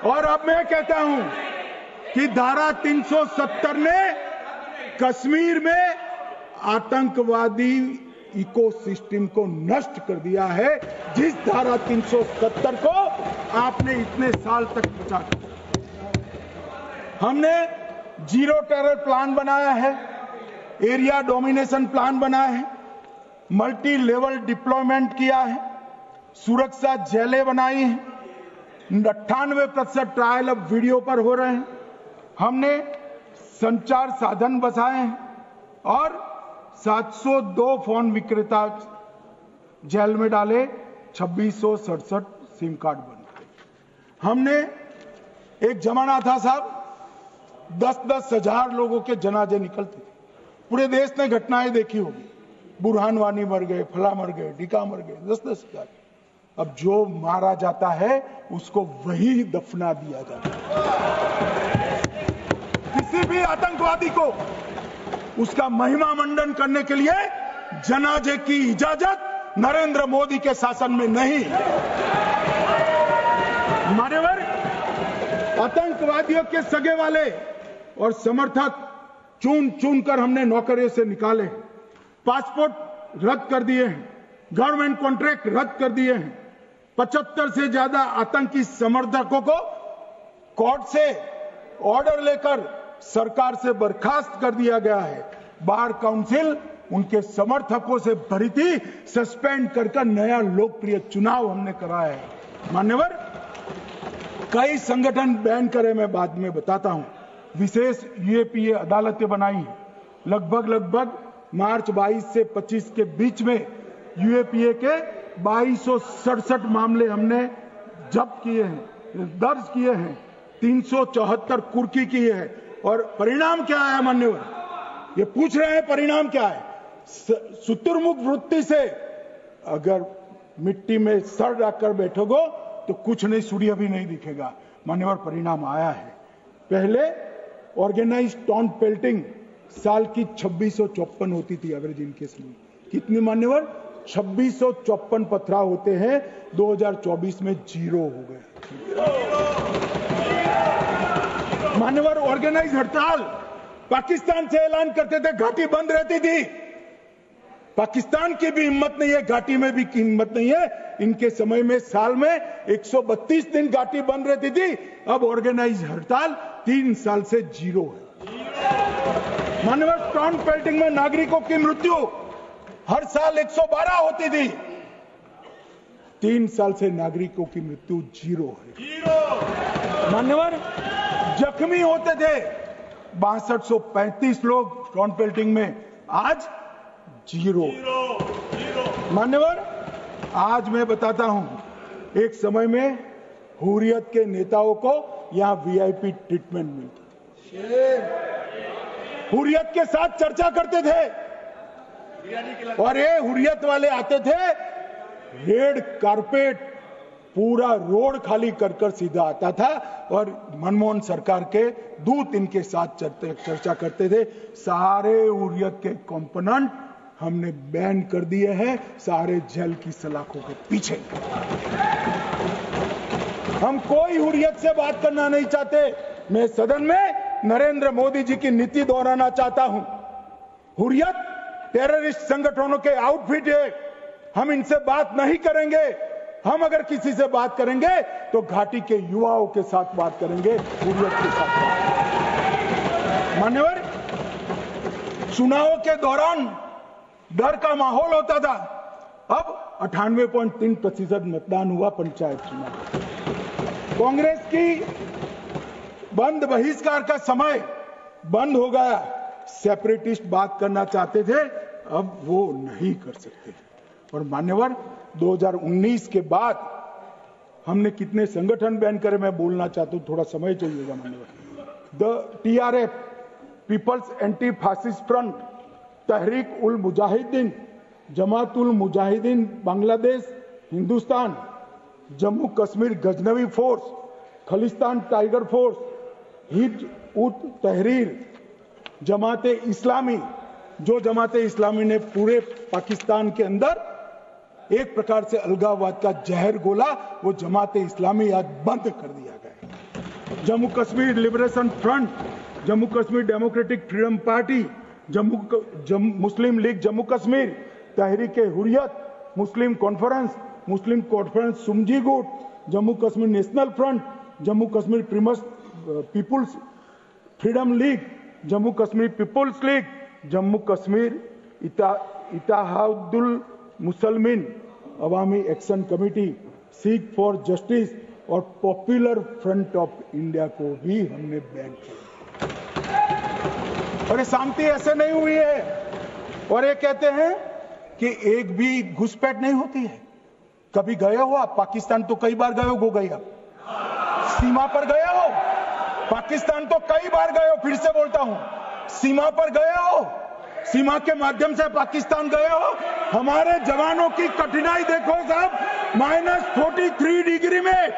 और अब मैं कहता हूं कि धारा 370 ने कश्मीर में आतंकवादी इकोसिस्टम को नष्ट कर दिया है, जिस धारा 370 को आपने इतने साल तक बचा कर। हमने जीरो टेरर प्लान बनाया है, एरिया डोमिनेशन प्लान बनाया है, मल्टी लेवल डिप्लॉयमेंट किया है, सुरक्षा जेलें बनाई हैं, 98% ट्रायल अब वीडियो पर हो रहे हैं। हमने संचार साधन बसाए हैं और 702 फोन विक्रेता जेल में डाले, 2667 सिम कार्ड बने। हमने एक जमाना था साहब, 10-10 हजार लोगों के जनाजे निकलते थे। पूरे देश ने घटनाएं देखी होगी, बुरहान वानी मर गए, फला मर गए, ढिका मर गए, 10-10 हजार। अब जो मारा जाता है उसको वही दफना दिया जाता है। किसी भी आतंकवादी को उसका महिमा मंडन करने के लिए जनाजे की इजाजत नरेंद्र मोदी के शासन में नहीं। मान्यवर, आतंकवादियों के सगे वाले और समर्थक चुन चुन कर हमने नौकरियों से निकाले, पासपोर्ट रद्द कर दिए हैं, गवर्नमेंट कॉन्ट्रैक्ट रद्द कर दिए हैं, 75 से ज्यादा आतंकी समर्थकों को कोर्ट से ऑर्डर लेकर सरकार से बर्खास्त कर दिया गया है। बार काउंसिल उनके समर्थकों से भरी थी, सस्पेंड कर नया लोकप्रिय चुनाव हमने कराया है। मान्यवर, कई संगठन बैन करे, मैं बाद में बताता हूं। विशेष यूएपीए अदालतें बनाई हैं, लगभग मार्च 22 से 25 के बीच में यूएपीए के 2267 मामले हमने जब्त किए हैं, दर्ज किए हैं, 374 कुर्की किए हैं। और परिणाम क्या आया मान्यवर? ये पूछ रहे हैं परिणाम क्या है? शुतुरमुख वृत्ति से अगर मिट्टी में सर रखकर बैठोगे तो कुछ नहीं, सूर्य भी नहीं दिखेगा। मान्यवर, परिणाम आया है। पहले ऑर्गेनाइज्ड टाउन पेल्टिंग साल की 2654 होती थी एवरेज इनकेस में। कितनी मान्यवर? 2654 पथराव होते हैं, 2024 में 0 हो गए। मान्यवर, ऑर्गेनाइज हड़ताल पाकिस्तान से ऐलान करते थे, घाटी बंद रहती थी। पाकिस्तान की भी हिम्मत नहीं है, घाटी में भी हिम्मत नहीं है। इनके समय में साल में 132 दिन घाटी बंद रहती थी, अब ऑर्गेनाइज हड़ताल 3 साल से 0 है। मान्यवर, टाउन पेल्टिंग में नागरिकों की मृत्यु हर साल 112 होती थी, 3 साल से नागरिकों की मृत्यु 0 है। मान्यवर, जख्मी होते थे 6235 लोग टाउन पेल्टिंग में, आज 0। मान्यवर, आज मैं बताता हूं, एक समय में हुर्रियत के नेताओं को यहां वीआईपी ट्रीटमेंट मिलती थी, हुर्रियत के साथ चर्चा करते थे, और ये हुर्रियत वाले आते थे, रेड कारपेट पूरा रोड खाली कर सीधा आता था, और मनमोहन सरकार के दूत इनके साथ चर्चा करते थे। सारे हुर्रियत के कंपोनेंट हमने बैन कर दिए हैं, सारे जेल की सलाखों के पीछे। हम कोई हुर्रियत से बात करना नहीं चाहते। मैं सदन में नरेंद्र मोदी जी की नीति दोहराना चाहता हूं। हुर्रियत टेररिस्ट संगठनों के आउटफिट है, हम इनसे बात नहीं करेंगे। हम अगर किसी से बात करेंगे तो घाटी के युवाओं के साथ बात करेंगे, हुर्रियत के साथ। मान्यवर, चुनाव के दौरान डर का माहौल होता था, अब 98.3% मतदान हुआ पंचायत चुनाव। कांग्रेस की बंद बहिष्कार का समय बंद हो गया। सेपरेटिस्ट बात करना चाहते थे, अब वो नहीं कर सकते। और मान्यवर, 2019 के बाद हमने कितने संगठन बैन करे, मैं बोलना चाहता हूं, थोड़ा समय चाहिएगा मान्यवर। The TRF, people's anti fascist front, Tehreek ul Mujahideen, Jamaat ul Mujahideen Bangladesh Hindustan, Jammu Kashmir Ghaznavi force, Khalistan tiger force, Hizb ut Tahrir, जमाते इस्लामी, जो जमाते इस्लामी ने पूरे पाकिस्तान के अंदर एक प्रकार से अलगाववाद का जहर घोला, वो जमाते इस्लामी आज बंद कर दिया गया। Jammu Kashmir liberation front, Jammu Kashmir democratic freedom party, Muslim league Jammu Kashmir, Tehreek-e Hurriyat, Muslim conference Sumji गुट, Jammu Kashmir national front, Jammu Kashmir peoples freedom league, Jammu Kashmir peoples league, Jammu Kashmir Ittehadul Muslimeen Awami action committee, Sikhs for justice और पॉपुलर फ्रंट ऑफ इंडिया को भी हमने बैन किया। और ये शांति ऐसे नहीं हुई है। और ये कहते हैं कि एक भी घुसपैठ नहीं होती है। कभी गए हो आप पाकिस्तान? तो कई बार गए हो गई आप सीमा पर गए हो? पाकिस्तान तो कई बार गए हो, फिर से बोलता हूं, सीमा पर गए हो? सीमा के माध्यम से पाकिस्तान गए हो? हमारे जवानों की कठिनाई देखो साहब, -43 डिग्री में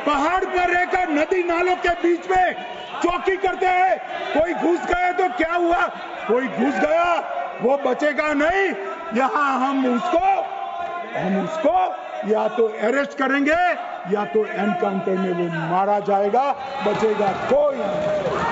पहाड़ पर रहकर नदी नालों के बीच में चौकी करते हैं। कोई घुस गए तो क्या हुआ? कोई घुस गया वो बचेगा नहीं। यहां हम उसको या तो अरेस्ट करेंगे या तो एनकाउंटर में वो मारा जाएगा, बचेगा कोई नहीं।